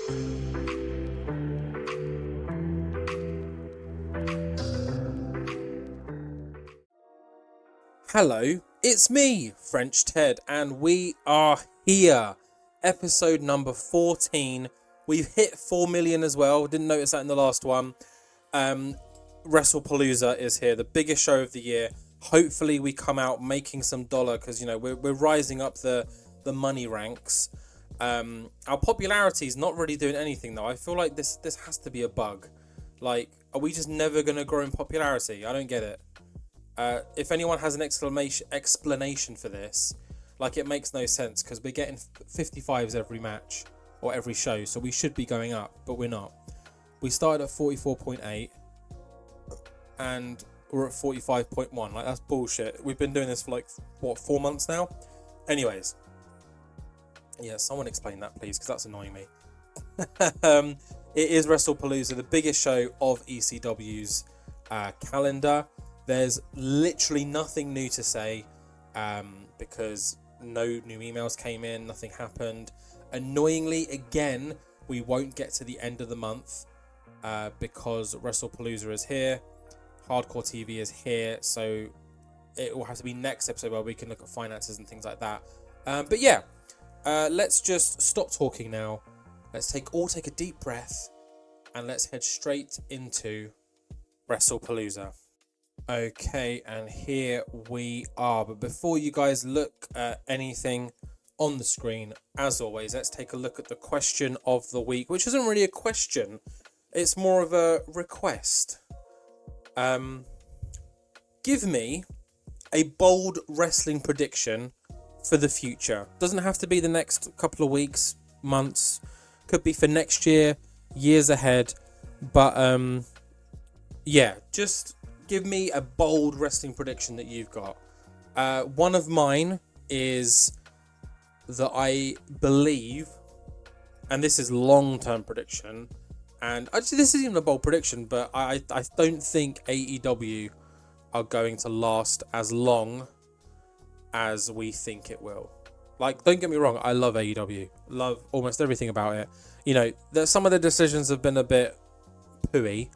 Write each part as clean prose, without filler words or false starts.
Hello, it's me, French Ted, and we are here. Episode number 14. We've hit 4 million as well. Didn't notice that in the last one. Wrestlepalooza is here, the biggest show of the year. Hopefully we come out making some dollar because, you know, we're rising up the money ranks. Our popularity is not really doing anything though. I feel like this has to be a bug. Like, are we just never going to grow in popularity? I don't get it. If anyone has an explanation for this, like, it makes no sense because we're getting 55s every match or every show, so we should be going up, but we're not. We started at 44.8 and we're at 45.1. Like, that's bullshit. We've been doing this for like, what, 4 months now? Anyways. Yeah, someone explain that, please, because that's annoying me. It is Wrestlepalooza, the biggest show of ECW's calendar. There's literally nothing new to say because no new emails came in, nothing happened. Annoyingly, again, we won't get to the end of the month because Wrestlepalooza is here, Hardcore TV is here, so it will have to be next episode where we can look at finances and things like that. But yeah, let's just stop talking now. Let's take a deep breath and let's head straight into Wrestlepalooza. Okay, and here we are. But before you guys look at anything on the screen, as always, let's take a look at the question of the week, which isn't really a question. It's more of a request. Give me a bold wrestling prediction for the future. Doesn't have to be the next couple of weeks, months. Could be for next year, years ahead. But, yeah, just give me a bold wrestling prediction that you've got. One of mine is that I believe, and this is long-term prediction, and actually this isn't even a bold prediction, but I don't think AEW are going to last as long as we think it will. Like, don't get me wrong, I love AEW. Love almost everything about it. You know, some of the decisions have been a bit pooey.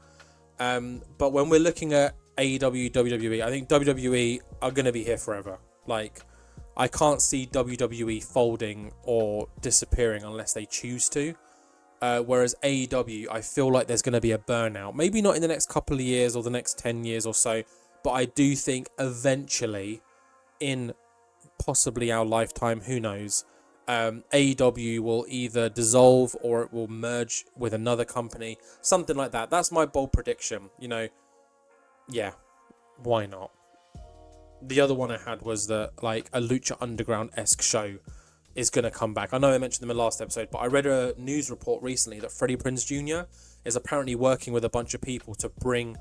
But when we're looking at AEW, WWE, I think WWE are going to be here forever. Like, I can't see WWE folding or disappearing unless they choose to. Whereas AEW, I feel like there's going to be a burnout. Maybe not in the next couple of years or the next 10 years or so. But I do think eventually, in possibly our lifetime, who knows, AEW will either dissolve or it will merge with another company. Something like that. That's my bold prediction. You know, yeah, why not? The other one I had was that, like, a Lucha Underground-esque show is going to come back. I know I mentioned them in the last episode, but I read a news report recently that Freddie Prinze Jr. is apparently working with a bunch of people to bring,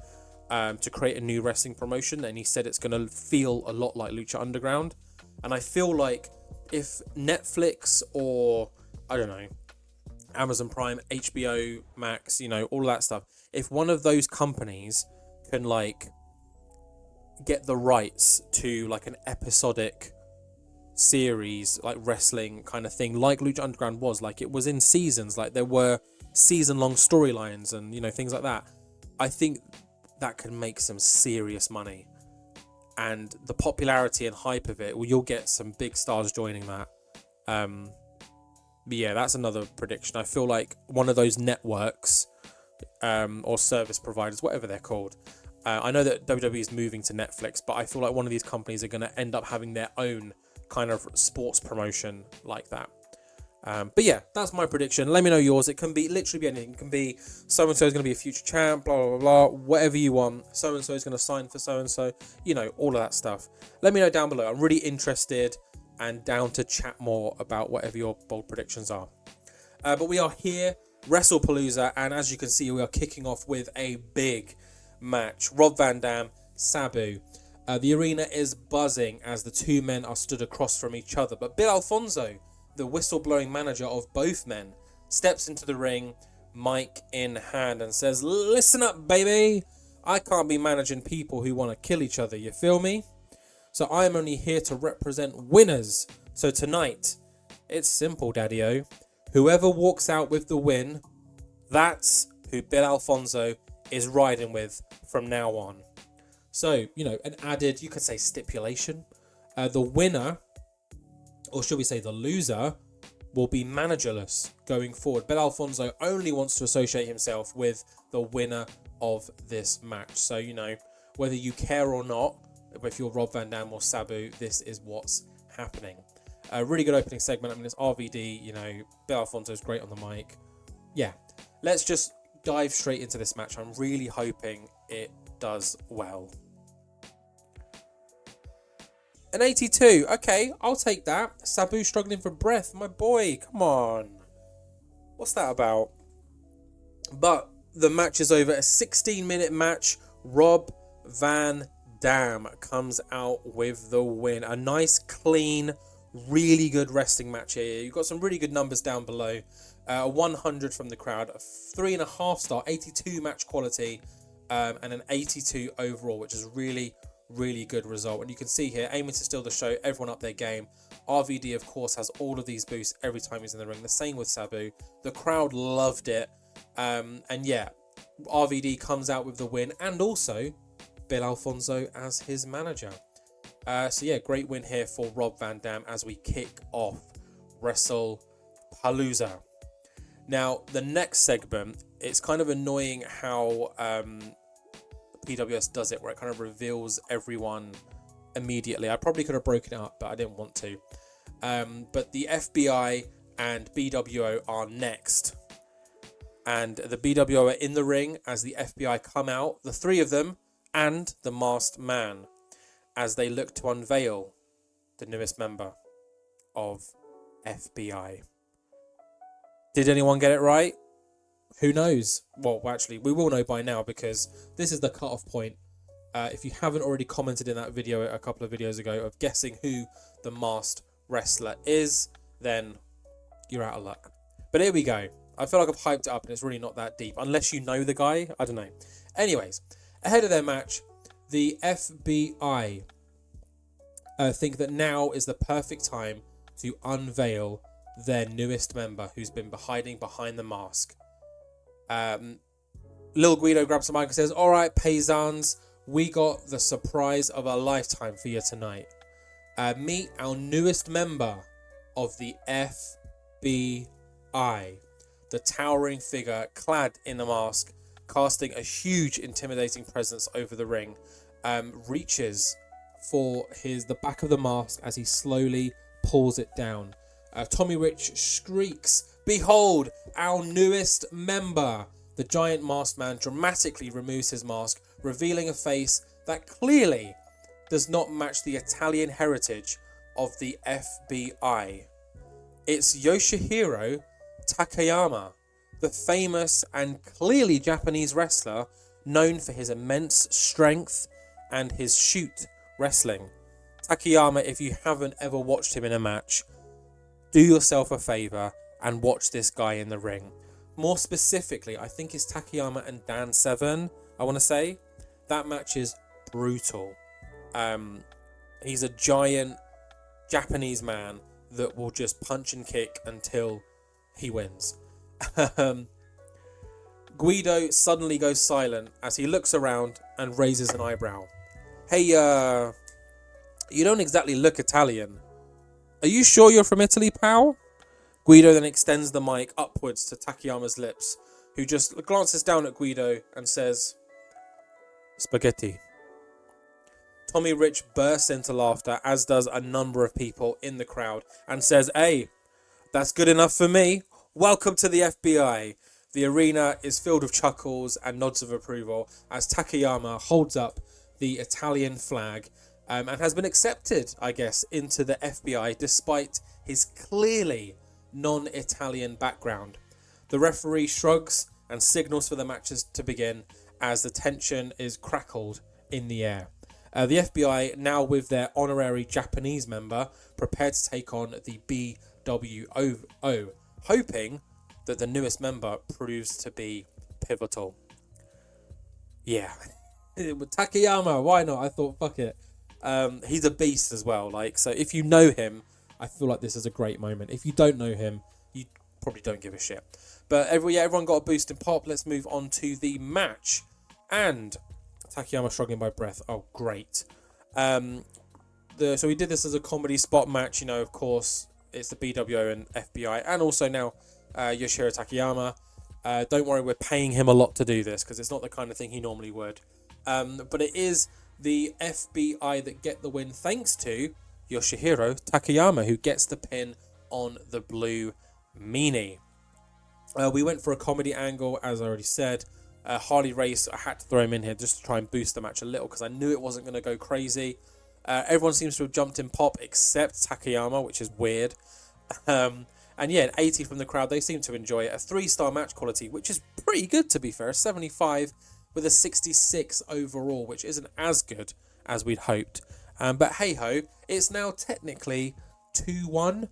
to create a new wrestling promotion, and he said it's going to feel a lot like Lucha Underground. And I feel like if Netflix or, I don't know, Amazon Prime, HBO Max, you know, all that stuff, if one of those companies can, like, get the rights to, like, an episodic series, like, wrestling kind of thing, like Lucha Underground was, like, it was in seasons, like, there were season-long storylines and, you know, things like that, I think that can make some serious money. And the popularity and hype of it, well, you'll get some big stars joining that. But yeah, that's another prediction. I feel like one of those networks or service providers, whatever they're called. I know that WWE is moving to Netflix, but I feel like one of these companies are going to end up having their own kind of sports promotion like that. But yeah, that's my prediction. Let me know yours. It can be literally be anything. It can be so-and-so is going to be a future champ, blah, blah, blah, whatever you want. So-and-so is going to sign for so-and-so, you know, all of that stuff. Let me know down below. I'm really interested and down to chat more about whatever your bold predictions are. But we are here, Wrestlepalooza, and as you can see, we are kicking off with a big match. Rob Van Dam, Sabu. The arena is buzzing as the two men are stood across from each other, but Bill Alfonso, the whistleblowing manager of both men, steps into the ring, mic in hand, and says, "Listen up, baby. I can't be managing people who want to kill each other, you feel me? So I am only here to represent winners. So tonight, it's simple, Daddy-O. Whoever walks out with the win, that's who Bill Alfonso is riding with from now on. So, an added, you could say, stipulation. The winner, or should we say the loser, will be managerless going forward. Bill Alfonso only wants to associate himself with the winner of this match. So, whether you care or not, if you're Rob Van Dam or Sabu, this is what's happening. A really good opening segment. I mean, it's RVD, Bill Alfonso's great on the mic. Yeah, let's just dive straight into this match. I'm really hoping it does well. An 82. Okay, I'll take that. Sabu struggling for breath. My boy, come on. What's that about? But the match is over. A 16-minute match. Rob Van Dam comes out with the win. A nice, clean, really good wrestling match here. You've got some really good numbers down below. 100 from the crowd. A 3.5 star, 82 match quality, and an 82 overall, which is really good result. And you can see here, aiming to steal the show, everyone up their game. RVD, of course, has all of these boosts every time he's in the ring. The same with Sabu. The crowd loved it. And yeah, RVD comes out with the win, and also Bill Alfonso as his manager. So yeah, great win here for Rob Van Dam as we kick off Wrestlepalooza. Now, the next segment, it's kind of annoying how PWS does it, where it kind of reveals everyone immediately. I probably could have broken it up, but I didn't want to. But the FBI and BWO are next. And the BWO are in the ring as the FBI come out, the three of them, and the masked man, as they look to unveil the newest member of FBI. Did anyone get it right? Who knows? Well, actually, we will know by now, because this is the cut-off point. If you haven't already commented in that video a couple of videos ago of guessing who the masked wrestler is, then you're out of luck. But here we go. I feel like I've hyped it up and it's really not that deep. Unless you know the guy, I don't know. Anyways, ahead of their match, the FBI think that now is the perfect time to unveil their newest member who's been hiding behind the mask. Lil Guido grabs the mic and says, "All right, paysans, we got the surprise of a lifetime for you tonight. Meet our newest member of the FBI." The towering figure clad in a mask, casting a huge intimidating presence over the ring, reaches for the back of the mask as he slowly pulls it down. Tommy Rich shrieks, "Behold, our newest member!" The giant masked man dramatically removes his mask, revealing a face that clearly does not match the Italian heritage of the FBI. It's Yoshihiro Takayama, the famous and clearly Japanese wrestler known for his immense strength and his shoot wrestling. Takayama, if you haven't ever watched him in a match, do yourself a favour and watch this guy in the ring. More specifically, I think it's Takayama and Dan Severn, I want to say. That match is brutal. He's a giant Japanese man that will just punch and kick until he wins. Guido suddenly goes silent as he looks around and raises an eyebrow. "Hey, you don't exactly look Italian. Are you sure you're from Italy, pal?" Guido then extends the mic upwards to Takayama's lips, who just glances down at Guido and says, "Spaghetti." Tommy Rich bursts into laughter, as does a number of people in the crowd, and says, "Hey, that's good enough for me. Welcome to the FBI." The arena is filled with chuckles and nods of approval as Takayama holds up the Italian flag and has been accepted, I guess, into the FBI despite his clearly non-Italian background. The referee shrugs and signals for the matches to begin as the tension is crackled in the air. The FBI, now with their honorary Japanese member, prepared to take on the BWO, hoping that the newest member proves to be pivotal. Yeah. With Takayama, why not? I thought, fuck it. He's a beast as well. So if you know him, I feel like this is a great moment. If you don't know him, you probably don't give a shit. But everyone got a boost in pop. Let's move on to the match. And Takayama struggling by breath. Oh, great. So we did this as a comedy spot match. Of course, it's the BWO and FBI. And also now Yoshihiro Takayama. Don't worry, we're paying him a lot to do this because it's not the kind of thing he normally would. But it is the FBI that get the win thanks to Yoshihiro Takayama, who gets the pin on the blue meanie. We went for a comedy angle, as I already said. Harley Race, I had to throw him in here just to try and boost the match a little because I knew it wasn't going to go crazy. Everyone seems to have jumped in pop except Takayama, which is weird. And yeah, an 80 from the crowd. They seem to enjoy it. A 3-star match quality, which is pretty good to be fair. 75 with a 66 overall, which isn't as good as we'd hoped. But hey-ho, it's now technically 2-1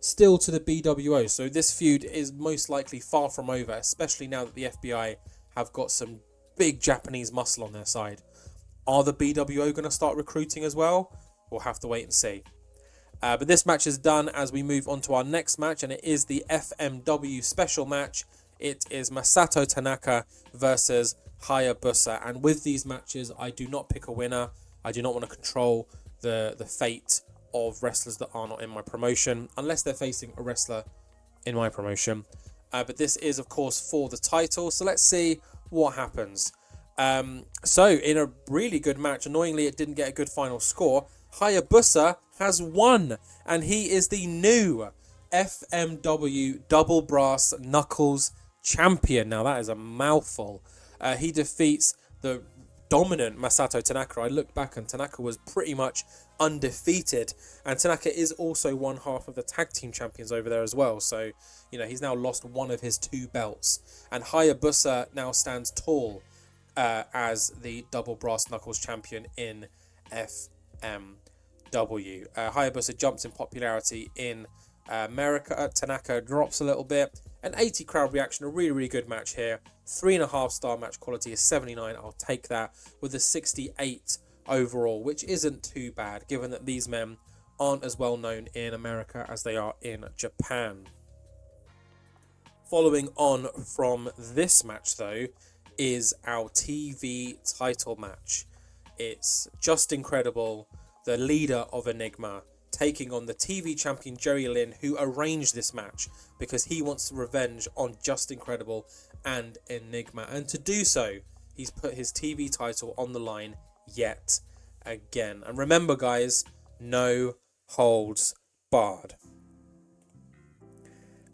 still to the BWO. So this feud is most likely far from over, especially now that the FBI have got some big Japanese muscle on their side. Are the BWO going to start recruiting as well? We'll have to wait and see. But this match is done as we move on to our next match, and it is the FMW special match. It is Masato Tanaka versus Hayabusa. And with these matches, I do not pick a winner. I do not want to control the fate of wrestlers that are not in my promotion, unless they're facing a wrestler in my promotion. But this is, of course, for the title. So let's see what happens. So in a really good match, annoyingly, it didn't get a good final score. Hayabusa has won, and he is the new FMW Double Brass Knuckles champion. Now, that is a mouthful. He defeats the dominant Masato Tanaka. I looked back and Tanaka was pretty much undefeated, and Tanaka is also one half of the tag team champions over there as well. So, he's now lost one of his 2 belts, and Hayabusa now stands tall as the Double Brass Knuckles champion in FMW. Hayabusa jumps in popularity in America. Tanaka drops a little bit. An 80 crowd reaction, a really, really good match here. 3.5-star match quality is 79. I'll take that with a 68 overall, which isn't too bad, given that these men aren't as well known in America as they are in Japan. Following on from this match, though, is our TV title match. It's Just Incredible, the leader of Enigma, taking on the TV champion Jerry Lynn, who arranged this match because he wants revenge on Just Incredible and Enigma. And to do so, he's put his TV title on the line yet again. And remember, guys, no holds barred.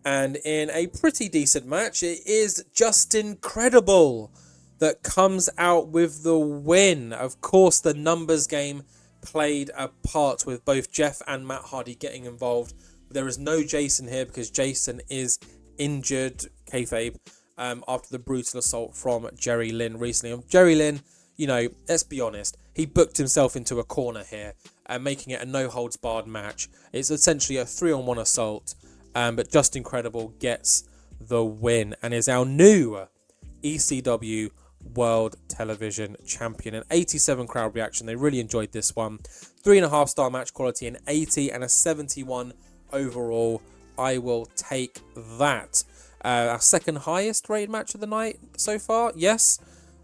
And in a pretty decent match, it is Just Incredible that comes out with the win. Of course, the numbers game played a part with both Jeff and Matt Hardy getting involved. There is no Jason here because Jason is injured, kayfabe, after the brutal assault from Jerry Lynn recently. Jerry Lynn, let's be honest, he booked himself into a corner here, making it a no-holds-barred match. It's essentially a 3-on-1 assault, but Just Incredible gets the win and is our new ECW World Television Champion. An 87 crowd reaction. They really enjoyed this one. 3.5-star match quality, an 80 and a 71 overall. I will take that. Our second highest rated match of the night so far. Yes.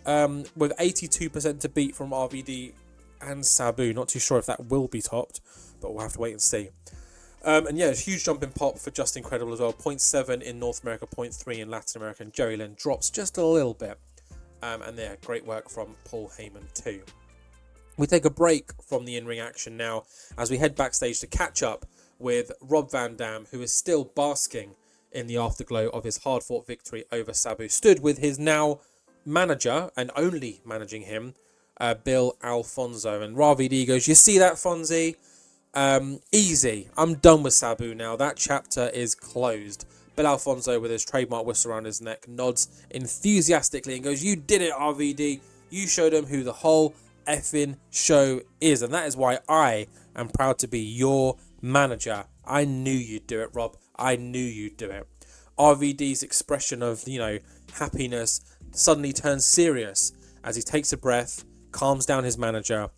With 82% to beat from RVD and Sabu. Not too sure if that will be topped, but we'll have to wait and see. And yeah, a huge jump in pop for Just Incredible as well. 0.7 in North America, 0.3 in Latin America. And Jerry Lynn drops just a little bit. And yeah, great work from Paul Heyman too. We take a break from the in-ring action now as we head backstage to catch up with Rob Van Dam, who is still basking in the afterglow of his hard-fought victory over Sabu. Stood with his now manager, and only managing him, Bill Alfonso. And RVD goes, "You see that, Fonzie? Easy. I'm done with Sabu now. That chapter is closed." Bill Alfonso, with his trademark whistle around his neck, nods enthusiastically and goes, "You did it, RVD. You showed him who the whole effing show is. And that is why I am proud to be your manager. I knew you'd do it, Rob. I knew you'd do it." RVD's expression of, happiness suddenly turns serious as he takes a breath, calms down his manager,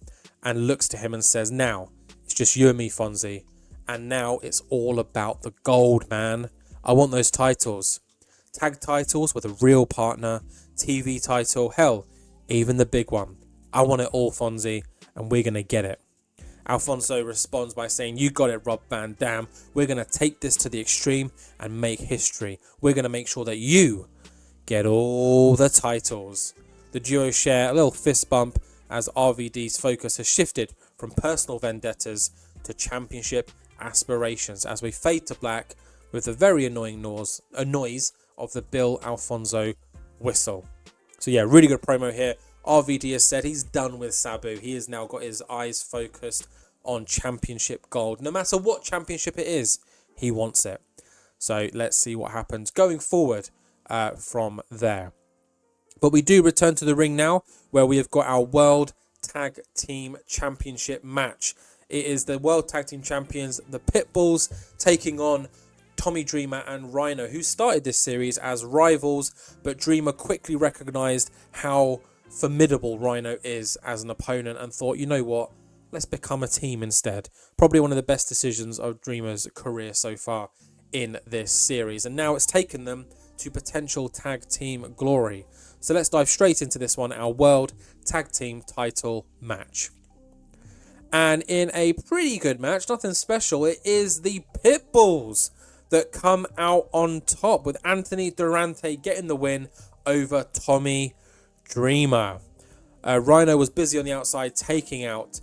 and looks to him and says, "Now, it's just you and me, Fonzie. And now it's all about the gold, man. I want those titles. Tag titles with a real partner, TV title, hell, even the big one. I want it all, Fonzie, and we're going to get it. Alfonso responds by saying, you got it, Rob Van Dam. We're going to take this to the extreme and make history. We're going to make sure that you get all the titles. The duo share a little fist bump as RVD's focus has shifted from personal vendettas to championship aspirations as we fade to black with the very annoying noise of the Bill Alfonso whistle. So yeah, really good promo here. RVD has said he's done with Sabu. He has now got his eyes focused on championship gold. No matter what championship it is, he wants it. So let's see what happens going forward from there. But we do return to the ring now, where we have got our World Tag Team Championship match. It is the World Tag Team Champions, the Pitbulls, taking on Tommy Dreamer and Rhino, who started this series as rivals, but Dreamer quickly recognised how formidable Rhino is as an opponent and thought, you know what, let's become a team instead. Probably one of the best decisions of Dreamer's career so far in this series. And now it's taken them to potential tag team glory. So let's dive straight into this one, our World Tag Team title match. And in a pretty good match, nothing special, it is the Pitbulls that come out on top with Anthony Durante getting the win over Tommy Dreamer. Rhino was busy on the outside taking out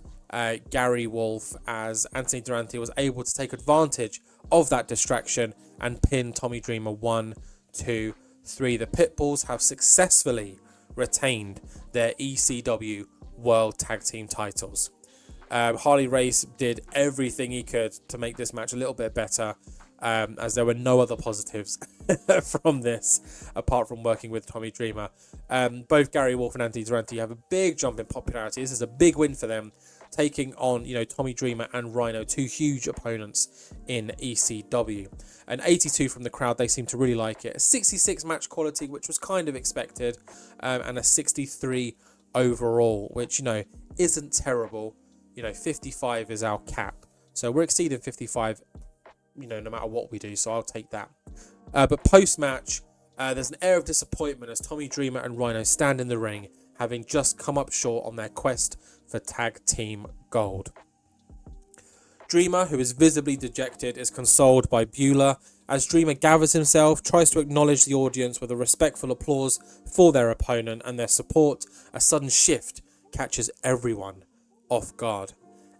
Gary Wolf as Anthony Durante was able to take advantage of that distraction and pin Tommy Dreamer 1, 2, 3. The Pitbulls have successfully retained their ECW World Tag Team titles. Harley Race did everything he could to make this match a little bit better, as there were no other positives from this apart from working with Tommy Dreamer. Both Gary Wolf and Anthony Durante have a big jump in popularity. This is a big win for them, taking on, Tommy Dreamer and Rhino, two huge opponents in ECW. An 82 from the crowd, they seem to really like it. A 66 match quality, which was kind of expected, and a 63 overall, which, isn't terrible. 55 is our cap. So we're exceeding 55, no matter what we do, so I'll take that. But post-match, there's an air of disappointment as Tommy Dreamer and Rhino stand in the ring, having just come up short on their quest for tag team gold. Dreamer, who is visibly dejected, is consoled by Beulah as Dreamer gathers himself, tries to acknowledge the audience with a respectful applause for their opponent and their support. A sudden shift catches everyone off guard.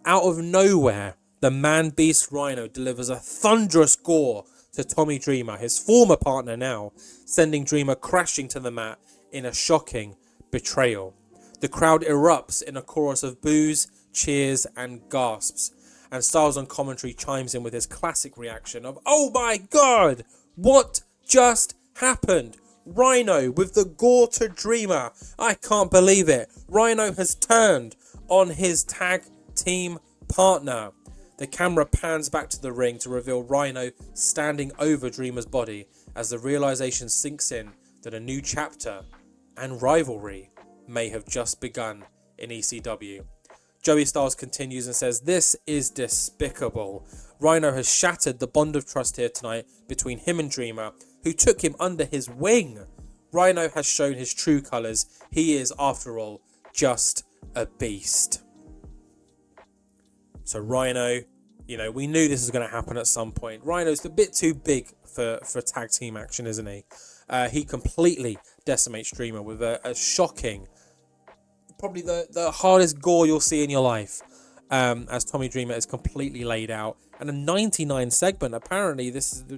Out of nowhere, the man-beast Rhino delivers a thunderous gore to Tommy Dreamer, his former partner now, sending Dreamer crashing to the mat in a shocking betrayal. The crowd erupts in a chorus of boos, cheers and gasps, and Styles on commentary chimes in with his classic reaction of, "Oh my God, what just happened? Rhino with the gore to Dreamer. I can't believe it. Rhino has turned on his tag team partner." The camera pans back to the ring to reveal Rhino standing over Dreamer's body as the realization sinks in that a new chapter and rivalry may have just begun in ECW. Joey Styles continues and says, "This is despicable. Rhino has shattered the bond of trust here tonight between him and Dreamer, who took him under his wing. Rhino has shown his true colours. He is, after all, just a beast." So Rhino, we knew this was going to happen at some point. Rhino's a bit too big for tag team action, isn't he? He completely decimates Dreamer with a shocking, probably the hardest gore you'll see in your life, as Tommy Dreamer is completely laid out. And a 99 segment, apparently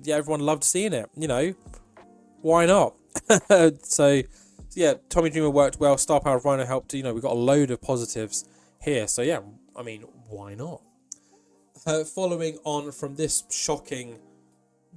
everyone loved seeing it, why not? So yeah, Tommy Dreamer worked well, Star Power of Rhino helped, we got a load of positives here, so yeah, why not? Following on from this shocking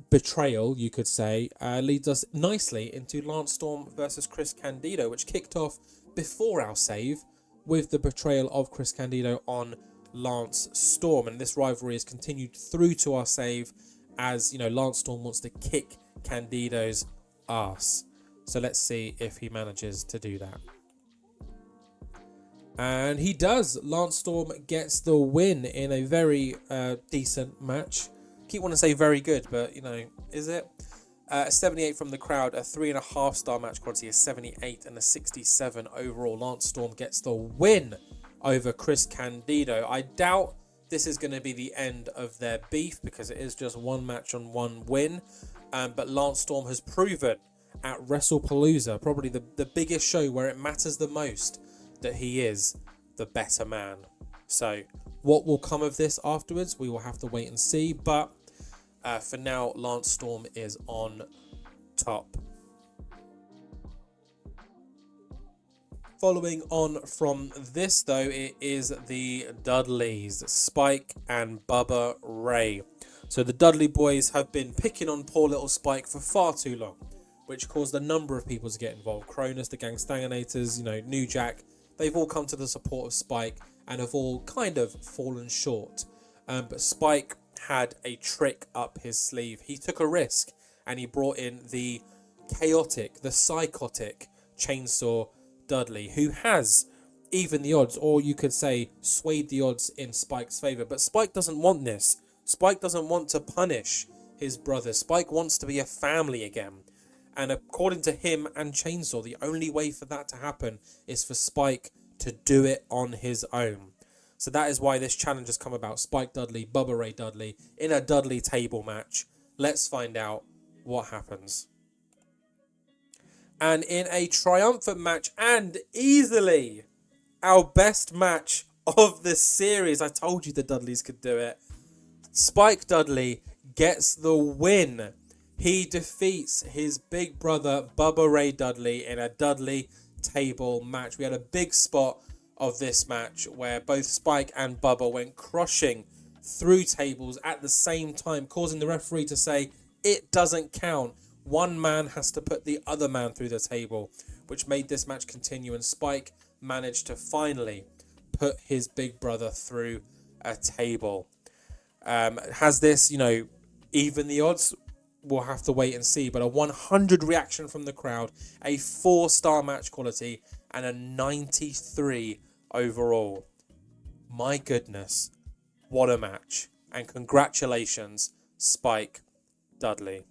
betrayal, you could say, leads us nicely into Lance Storm versus Chris Candido, which kicked off before our save with the betrayal of Chris Candido on Lance Storm, and this rivalry has continued through to our save as Lance Storm wants to kick Candido's ass. So let's see if he manages to do that. And he does. Lance Storm gets the win in a very decent match. Keep wanting to say very good, but is it? A 78 from the crowd, a 3.5 star match quality, a 78 and a 67 overall. Lance Storm gets the win over Chris Candido. I doubt this is going to be the end of their beef because it is just one match on one win. But Lance Storm has proven at Wrestlepalooza, probably the biggest show where it matters the most, that he is the better man. So what will come of this afterwards, we will have to wait and see. But for now, Lance Storm is on top. Following on from this, though, it is the Dudleys, Spike and Bubba Ray. So the Dudley boys have been picking on poor little Spike for far too long, which caused a number of people to get involved. Cronus, the Gangstanganators, New Jack, they've all come to the support of Spike and have all kind of fallen short. But Spike had a trick up his sleeve. He took a risk and he brought in the chaotic, the psychotic Chainsaw Dudley, who has even the odds, or you could say swayed the odds in Spike's favour. But Spike doesn't want this. Spike doesn't want to punish his brother. Spike wants to be a family again. And according to him and Chainsaw, the only way for that to happen is for Spike to do it on his own. So that is why this challenge has come about. Spike Dudley, Bubba Ray Dudley in a Dudley table match. Let's find out what happens. And in a triumphant match, and easily our best match of the series, I told you the Dudleys could do it, Spike Dudley gets the win. He defeats his big brother Bubba Ray Dudley in a Dudley table match. We had a big spot of this match where both Spike and Bubba went crushing through tables at the same time, causing the referee to say it doesn't count. One man has to put the other man through the table, which made this match continue, and Spike managed to finally put his big brother through a table. Has this, even the odds? We'll have to wait and see, but a 100 reaction from the crowd, a 4-star match quality, and a 93 overall. My goodness, what a match. And congratulations, Spike Dudley.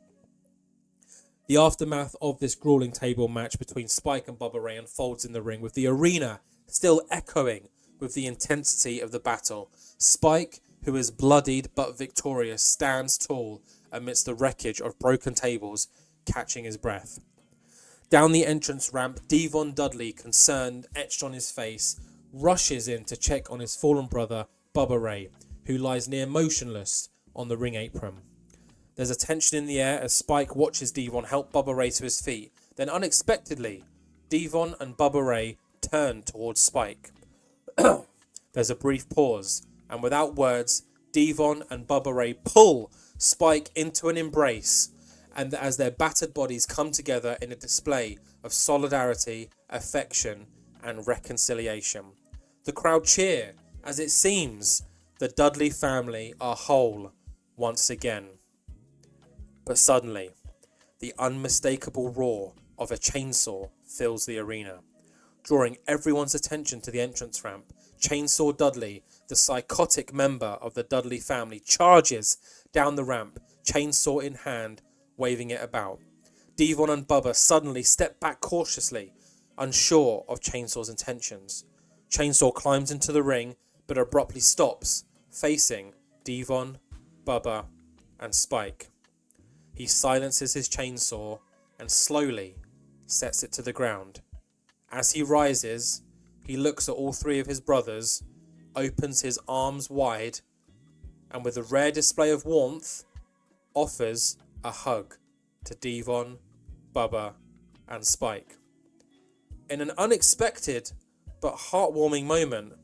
The aftermath of this grueling table match between Spike and Bubba Ray unfolds in the ring, with the arena still echoing with the intensity of the battle. Spike, who is bloodied but victorious, stands tall amidst the wreckage of broken tables, catching his breath. Down the entrance ramp, Devon Dudley, concern etched on his face, rushes in to check on his fallen brother, Bubba Ray, who lies near motionless on the ring apron. There's a tension in the air as Spike watches Devon help Bubba Ray to his feet. Then unexpectedly, Devon and Bubba Ray turn towards Spike. There's a brief pause, and without words, Devon and Bubba Ray pull Spike into an embrace, and as their battered bodies come together in a display of solidarity, affection, and reconciliation. The crowd cheer as it seems the Dudley family are whole once again. But suddenly, the unmistakable roar of a chainsaw fills the arena, drawing everyone's attention to the entrance ramp. Chainsaw Dudley, the psychotic member of the Dudley family, charges down the ramp, chainsaw in hand, waving it about. Devon and Bubba suddenly step back cautiously, unsure of Chainsaw's intentions. Chainsaw climbs into the ring, but abruptly stops, facing Devon, Bubba, and Spike. He silences his chainsaw and slowly sets it to the ground. As he rises, he looks at all three of his brothers, opens his arms wide, and with a rare display of warmth, offers a hug to Devon, Bubba, and Spike. In an unexpected but heartwarming moment,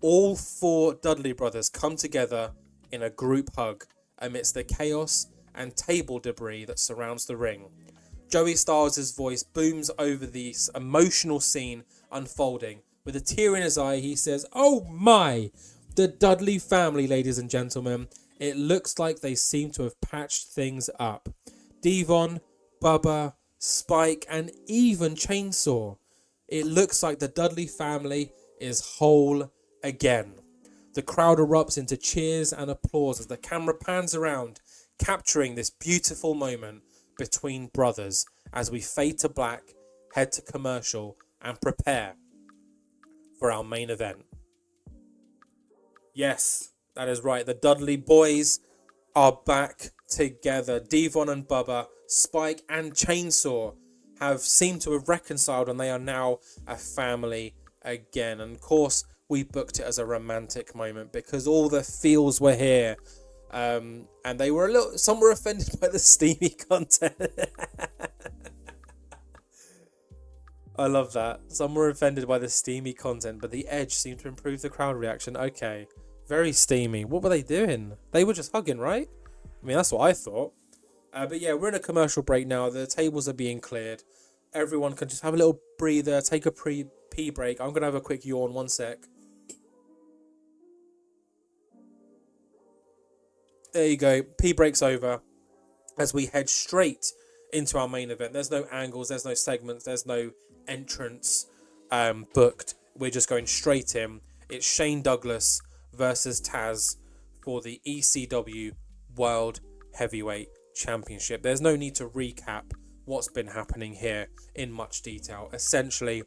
all 4 Dudley brothers come together in a group hug amidst the chaos and table debris that surrounds the ring. Joey Styles' voice booms over this emotional scene unfolding. With a tear in his eye, he says, "Oh my! The Dudley family, ladies and gentlemen. It looks like they seem to have patched things up. Devon, Bubba, Spike, and even Chainsaw. It looks like the Dudley family is whole again." The crowd erupts into cheers and applause as the camera pans around, capturing this beautiful moment between brothers as we fade to black, head to commercial, and prepare for our main event. Yes, that is right. The Dudley boys are back together. Devon and Bubba, Spike and Chainsaw have seemed to have reconciled, and they are now a family again. And of course, we booked it as a romantic moment because all the feels were here. And they were some were offended by the steamy content. I love that. Some were offended by the steamy content, but the edge seemed to improve the crowd reaction. Okay, very steamy. What were they doing? They were just hugging, right? I mean, that's what I thought. But yeah, we're in a commercial break now. The tables are being cleared. Everyone can just have a little breather, take a pee break. I'm going to have a quick yawn, 1 sec. There you go. Pee break's over as we head straight into our main event. There's no angles, there's no segments, there's no entrance booked. We're just going straight in. It's Shane Douglas versus Taz for the ECW World Heavyweight Championship. There's no need to recap what's been happening here in much detail. Essentially,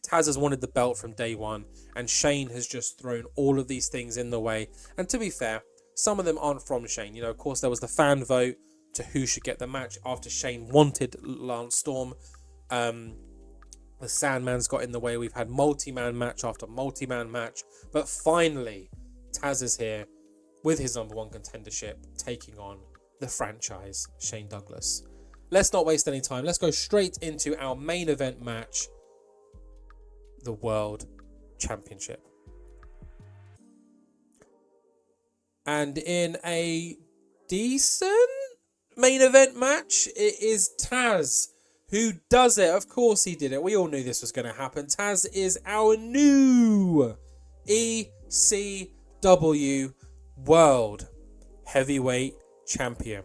Taz has wanted the belt from day one, and Shane has just thrown all of these things in the way. And to be fair, some of them aren't from Shane. You know, of course, there was the fan vote to who should get the match after Shane wanted Lance Storm. The Sandman's got in the way. We've had multi-man match after multi-man match. But finally, Taz is here with his number one contendership, taking on the franchise, Shane Douglas. Let's not waste any time. Let's go straight into our main event match, the World Championship. And in a decent main event match, it is Taz who does it. Of course he did it. We all knew this was going to happen. Taz is our new ECW World Heavyweight Champion.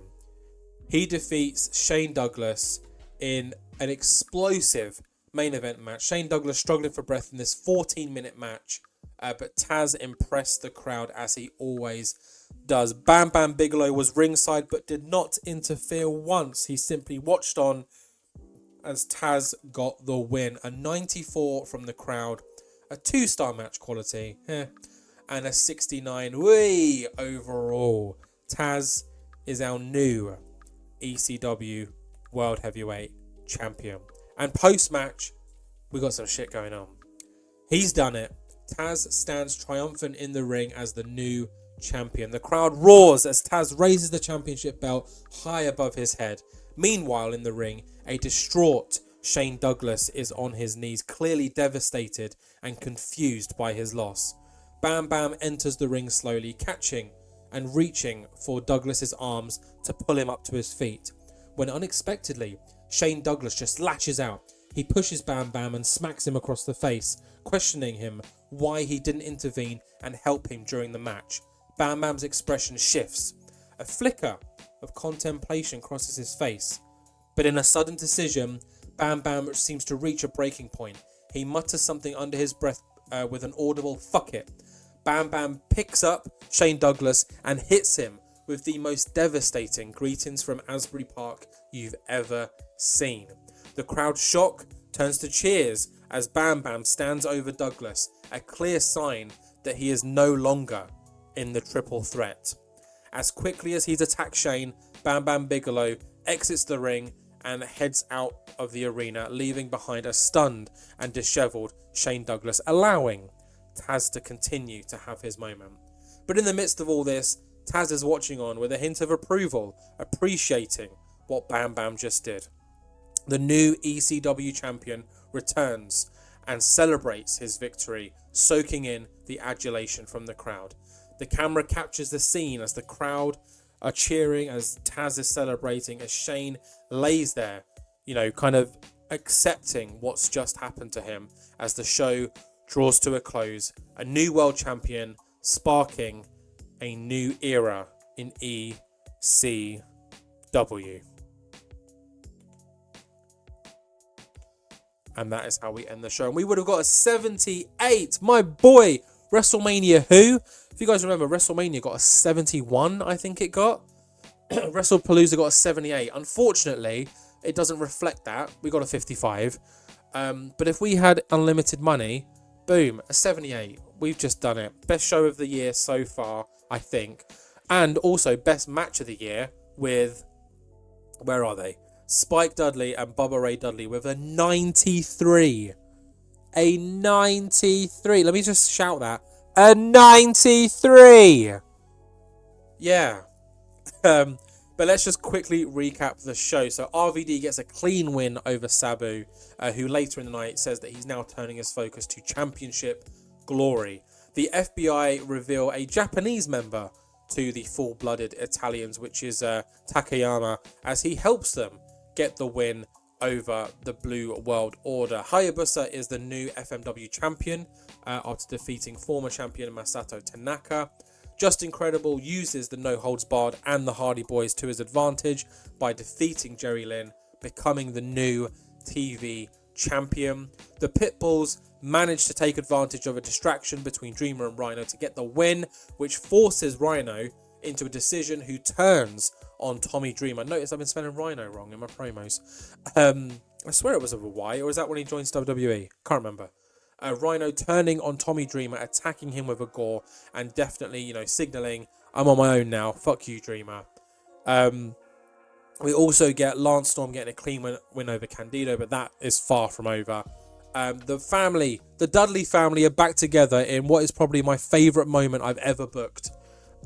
He defeats Shane Douglas in an explosive main event match. Shane Douglas struggling for breath in this 14-minute match. But Taz impressed the crowd as he always does. Bam Bam Bigelow was ringside but did not interfere once. He simply watched on as Taz got the win. A 94 from the crowd, a 2-star match quality, and a 69 overall. Taz is our new ECW World Heavyweight Champion. And post-match, we got some shit going on. He's done it. Taz stands triumphant in the ring as the new champion. The crowd roars as Taz raises the championship belt high above his head. Meanwhile, in the ring, a distraught Shane Douglas is on his knees, clearly devastated and confused by his loss. Bam Bam enters the ring slowly, catching and reaching for Douglas's arms to pull him up to his feet, when unexpectedly, Shane Douglas just lashes out. He pushes Bam Bam and smacks him across the face, questioning him why he didn't intervene and help him during the match. Bam Bam's expression shifts. A flicker of contemplation crosses his face. But in a sudden decision, Bam Bam seems to reach a breaking point. He mutters something under his breath with an audible "fuck it." Bam Bam picks up Shane Douglas and hits him with the most devastating greetings from Asbury Park you've ever seen. The crowd's shock turns to cheers as Bam Bam stands over Douglas, a clear sign that he is no longer in the triple threat. As quickly as he's attacked Shane, Bam Bam Bigelow exits the ring and heads out of the arena, leaving behind a stunned and disheveled Shane Douglas, allowing Taz to continue to have his moment. But in the midst of all this, Taz is watching on with a hint of approval, appreciating what Bam Bam just did. The new ECW champion returns and celebrates his victory, soaking in the adulation from the crowd. The camera captures the scene as the crowd are cheering, as Taz is celebrating, as Shane lays there, kind of accepting what's just happened to him as the show draws to a close. A new world champion sparking a new era in ECW. And that is how we end the show. And we would have got a 78. My boy, WrestleMania who? If you guys remember, WrestleMania got a 71, I think it got. Wrestlepalooza got a 78. Unfortunately, it doesn't reflect that. We got a 55. But if we had unlimited money, boom, a 78. We've just done it. Best show of the year so far, I think. And also best match of the year with, where are they? Spike Dudley and Bubba Ray Dudley with a 93. A 93. Let me just shout that. A 93. Yeah. But let's just quickly recap the show. So RVD gets a clean win over Sabu, who later in the night says that he's now turning his focus to championship glory. The FBI reveal a Japanese member to the full-blooded Italians, which is Takayama, as he helps them get the win over the Blue World Order. Hayabusa is the new FMW champion after defeating former champion Masato Tanaka. Just Incredible uses the No Holds Barred and the Hardy Boys to his advantage by defeating Jerry Lynn, becoming the new TV champion. The Pitbulls managed to take advantage of a distraction between Dreamer and Rhino to get the win, which forces Rhino into a decision who turns on Tommy Dreamer. Notice I've been spelling Rhino wrong in my promos. I swear it was with a Y, or is that when he joins WWE? Can't remember. Rhino turning on Tommy Dreamer, attacking him with a gore, and definitely, signalling, I'm on my own now. Fuck you, Dreamer. We also get Lance Storm getting a clean win over Candido, but that is far from over. The Dudley family are back together in what is probably my favourite moment I've ever booked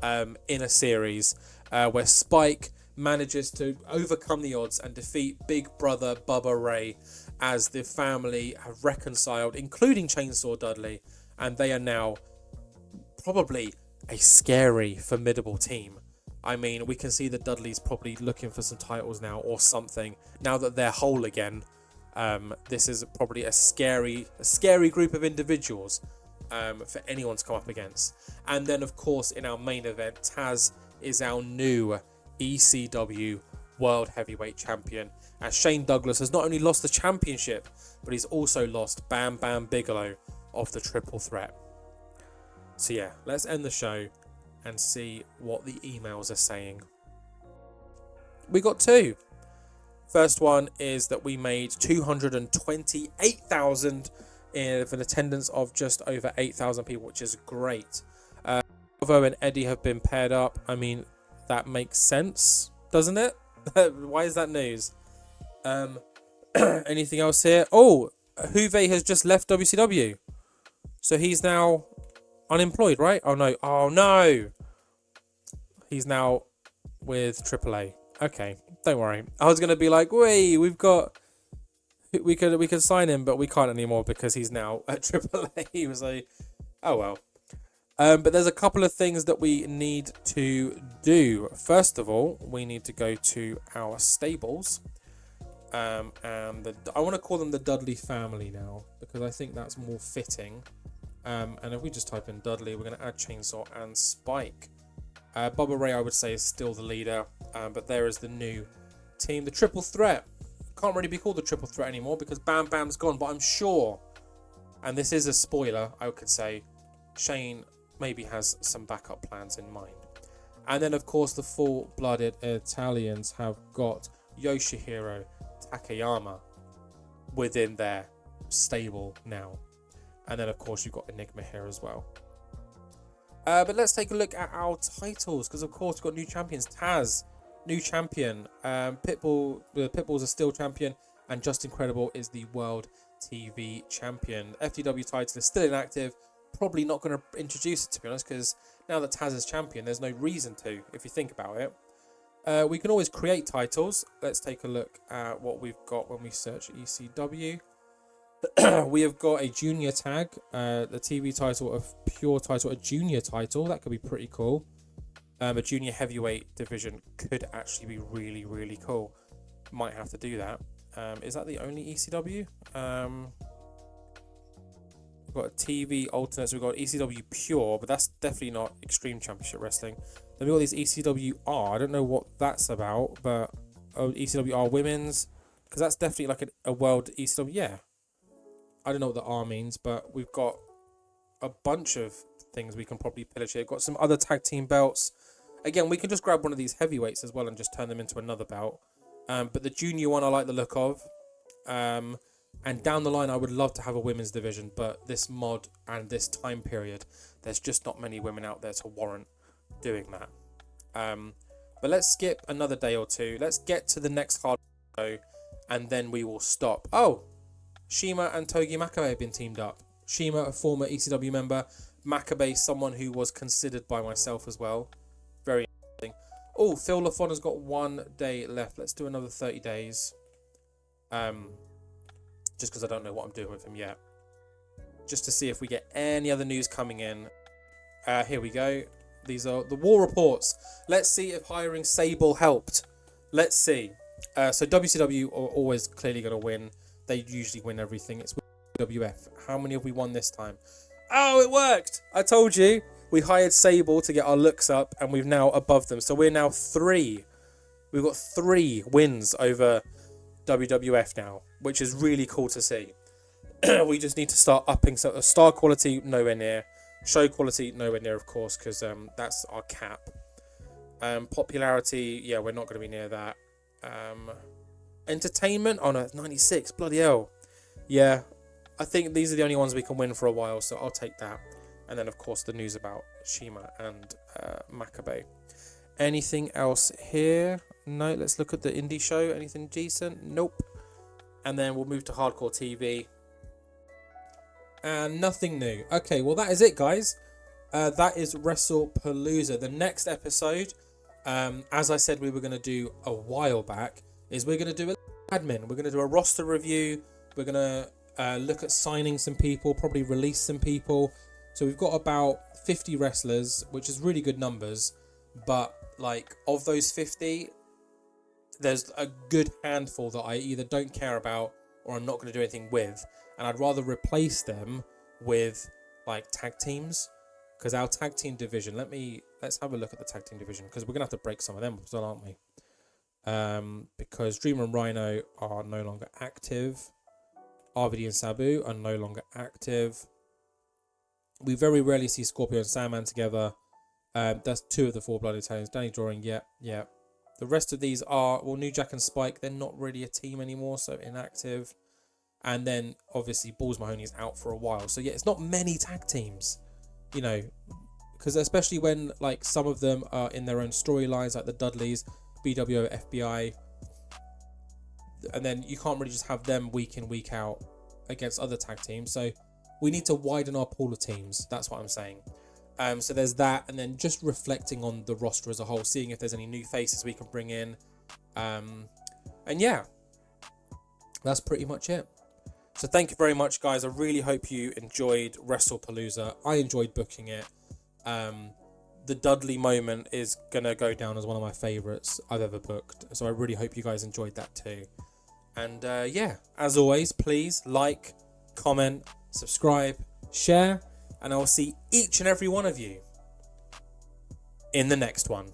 in a series, where Spike manages to overcome the odds and defeat Big Brother Bubba Ray, as the family have reconciled, including Chainsaw Dudley, and they are now probably a scary, formidable team. I mean, we can see the Dudleys probably looking for some titles now or something, now that they're whole again. This is probably a scary group of individuals for anyone to come up against. And then, of course, in our main event, Taz is our new ECW World Heavyweight Champion, as Shane Douglas has not only lost the championship, but he's also lost Bam Bam Bigelow of the Triple Threat. So yeah, let's end the show and see what the emails are saying. We got two. First one is that we made 228,000 with an attendance of just over 8,000 people, which is great. Bravo and Eddie have been paired up. I mean, that makes sense, doesn't it? Why is that news? Anything else here? Oh, Juve has just left WCW. So he's now unemployed, right? Oh no. He's now with AAA. Okay, don't worry. I was gonna be like, wait, we could sign him, but we can't anymore because he's now at AAA. He was like, oh well. But there's a couple of things that we need to do. First of all, we need to go to our stables. And I want to call them the Dudley family now, because I think that's more fitting. And if we just type in Dudley, we're going to add Chainsaw and Spike. Bubba Ray, I would say, is still the leader. But there is the new team, the Triple Threat. Can't really be called the Triple Threat anymore because Bam Bam's gone. But I'm sure, and this is a spoiler, I could say, Shane maybe has some backup plans in mind. And then, of course, the full-blooded Italians have got Yoshihiro Takayama within their stable now. And then, of course, you've got Enigma here as well. But let's take a look at our titles, because, of course, we've got new champions. Taz, new champion. The Pitbulls are still champion. And Just Incredible is the World TV champion. FTW title is still inactive. Probably not going to introduce it, to be honest, because now that Taz is champion, there's no reason to, if you think about it. We can always create titles. Let's take a look at what we've got when we search ECW. We have got a junior tag, the TV title, a pure title, a junior title. That could be pretty cool. A junior heavyweight division could actually be really, really cool. Might have to do that. Is that the only ECW? We've got a TV alternate, so we've got ECW Pure, but that's definitely not Extreme Championship Wrestling. Then we've got these ECWR. I don't know what that's about, but ECWR Women's, because that's definitely like a world ECW. Yeah. I don't know what the R means, but we've got a bunch of things we can probably pillage here. We've got some other tag team belts. Again, we can just grab one of these heavyweights as well and just turn them into another belt. But the junior one I like the look of. And down the line, I would love to have a women's division, but this mod and this time period, there's just not many women out there to warrant doing that. But let's skip another day or two. Let's get to the next hard show, and then we will stop. Oh, Shima and Togi Makabe have been teamed up. Shima, a former ECW member. Makabe, someone who was considered by myself as well. Very interesting. Oh, Phil Lafon has got 1 day left. Let's do another 30 days. Just because I don't know what I'm doing with him yet. Just to see if we get any other news coming in. Here we go. These are the war reports. Let's see if hiring Sabu helped. Let's see. So WCW are always clearly going to win. They usually win everything. It's WF. How many have we won this time? Oh, it worked. I told you. We hired Sabu to get our looks up, and we've now above them. So we're now 3. We've got 3 wins over WWF now, which is really cool to see. We just need to start upping. So star quality, nowhere near. Show quality, nowhere near, of course, because that's our cap. Popularity, yeah, we're not going to be near that. Entertainment, oh no, it's 96, bloody hell. Yeah, I think these are the only ones we can win for a while, so I'll take that. And then, of course, the news about Shima and Makabe. Anything else here? No, let's look at the indie show. Anything decent? Nope. And then we'll move to Hardcore TV. And nothing new. Okay, well, that is it, guys. That is Wrestlepalooza. The next episode, as I said we were going to do a while back, is we're going to do an admin. We're going to do a roster review. We're going to look at signing some people, probably release some people. So we've got about 50 wrestlers, which is really good numbers. But, like, of those 50, there's a good handful that I either don't care about or I'm not going to do anything with. And I'd rather replace them with, like, tag teams. Because our tag team division, let's have a look at the tag team division. Because we're going to have to break some of them as well, aren't we? Because Dreamer and Rhino are no longer active. RVD and Sabu are no longer active. We very rarely see Scorpio and Sandman together. That's 2 of the 4 Blood Italians. Danny Drawing, yeah. The rest of these are, well, New Jack and Spike, they're not really a team anymore, so inactive. And then, obviously, Balls Mahoney is out for a while. So, yeah, it's not many tag teams, you know, because especially when, like, some of them are in their own storylines, like the Dudleys, BWO, FBI. And then you can't really just have them week in, week out against other tag teams. So, we need to widen our pool of teams. That's what I'm saying. So there's that, and then just reflecting on the roster as a whole, seeing if there's any new faces we can bring in. And yeah, that's pretty much it. So thank you very much, guys. I really hope you enjoyed Wrestlepalooza. I enjoyed booking it. The Dudley moment is going to go down as one of my favourites I've ever booked. So I really hope you guys enjoyed that too. And yeah, as always, please like, comment, subscribe, share. And I will see each and every one of you in the next one.